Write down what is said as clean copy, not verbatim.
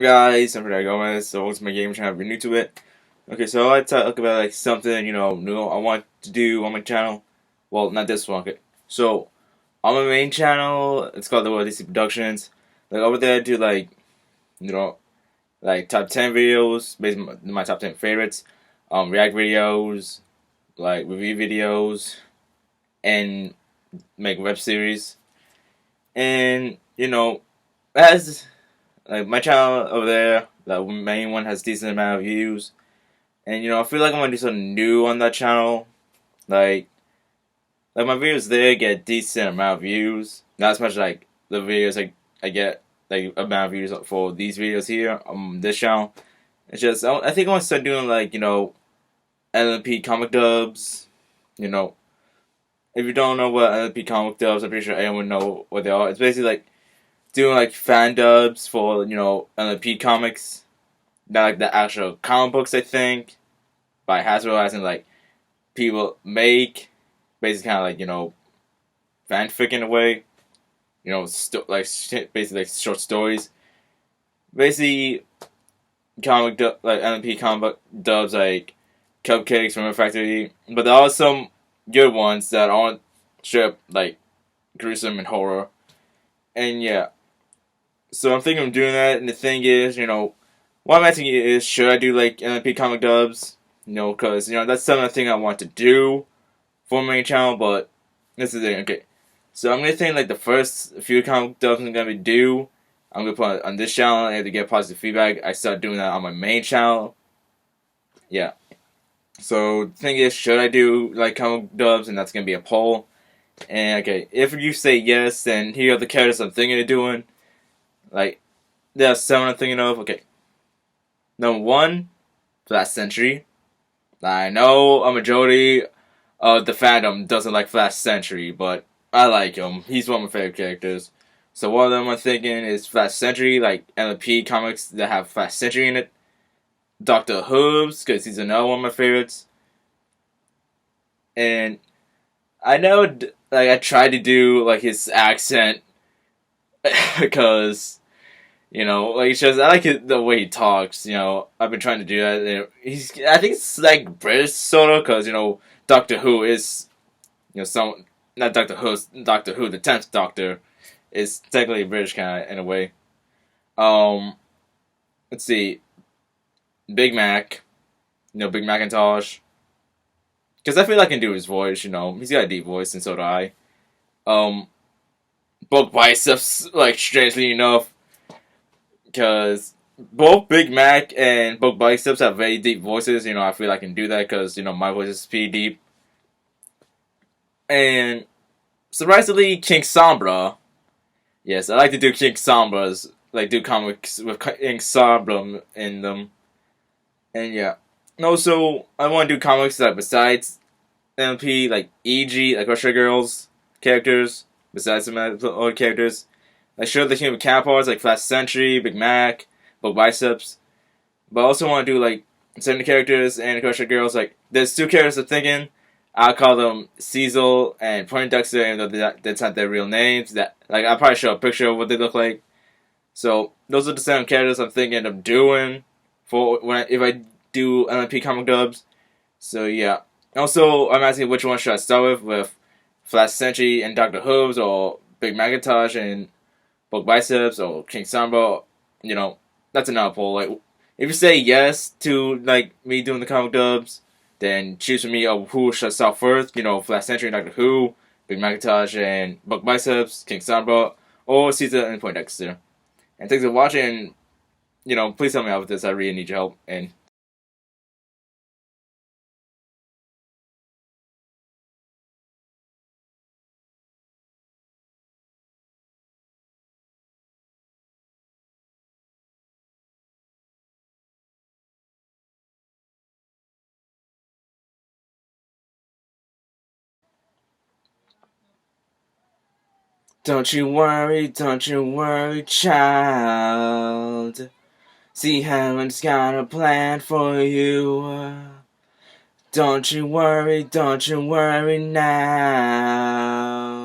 Guys, I'm Fernando Gomez, so welcome to my game channel if you're new to it. Okay, so I'd talk about like something, new I want to do on my channel. Well, not this one, okay. So, on my main channel, it's called the World DC Productions. Like over there I do you know, like top 10 videos, based on my top 10 favorites. React videos, like review videos, and make web series. And, as like my channel over there, the main one has decent amount of views, and I feel like I'm gonna do something new on that channel. Like, like my videos there get decent amount of views, not as much like the videos I get like amount of views for these videos here on this channel. It's just I think I want to start doing MLP comic dubs. You know, if you don't know what MLP comic dubs, I'm pretty sure everyone know what they are. It's basically like doing like fan dubs for MLP comics, not like the actual comic books. I think by Hasbro, as in like people make basically kind of fanfic in a way. Basically like short stories. Basically, like MLP comic dubs like Cupcakes from a Factory, but there are some good ones that aren't straight up like gruesome and horror. And yeah, so I'm thinking of doing that. And the thing is, what I'm asking you is, should I do like MLP comic dubs? Because that's something I want to do for my main channel. But this is it. Okay, so I'm gonna think like the first few comic dubs I'm gonna do, I'm gonna put on this channel, and to get positive feedback, I start doing that on my main channel. Yeah. So the thing is, should I do like comic dubs? And that's gonna be a poll. And okay, if you say yes, then here are the characters I'm thinking of doing. Like, there's 7 I'm thinking of. Okay. Number 1, Flash Sentry. I know a majority of the fandom doesn't like Flash Sentry, but I like him. He's one of my favorite characters. So one of them I'm thinking is Flash Sentry, like MLP comics that have Flash Sentry in it. Dr. Hooves, because he's another one of my favorites. And I know, like, I tried to do, like, his accent, because like it's just I like the way he talks. I've been trying to do that. I think it's like British sort of, because Doctor Who is some not Doctor Who, Doctor Who, the 10th Doctor is technically British kind of in a way. Um, let's see, Big Mac, Big Macintosh, because I feel like I can do his voice. He's got a deep voice, and so do I. Um, Both Biceps, like strangely enough. Because both Big Mac and Book Biceps have very deep voices. I feel I can do that because, my voice is pretty deep. And surprisingly, King Sombra. Yes, I like to do King Sombras. Like, do comics with King Sombra in them. And yeah. And also, I want to do comics that besides MP, like E.G., like Russia Girls characters, besides some other characters. I showed the human counterparts like Flash Sentry, Big Mac, Book Biceps. But I also want to do like 70 characters and Crusher Girls. Like, there's 2 characters I'm thinking. I'll call them Cecil and Poindexter, even though that's not their real names. That I'll probably show a picture of what they look like. So those are the 7 characters I'm thinking of doing for if I do MLP comic dubs. So yeah. Also, I'm asking which one should I start with Flash Sentry and Dr. Hooves, or Big Macintosh and Book Biceps, or King Samba. That's another poll. Like, if you say yes to like me doing the comic dubs, then choose for me of who should start first. Flash Sentry and Doctor Who, Big Macintosh and Book Biceps, King Samba, or Caesar and Poindexter. And thanks for watching. Please help me out with this. I really need your help. And don't you worry, child. See, heaven's got a plan for you. Don't you worry now.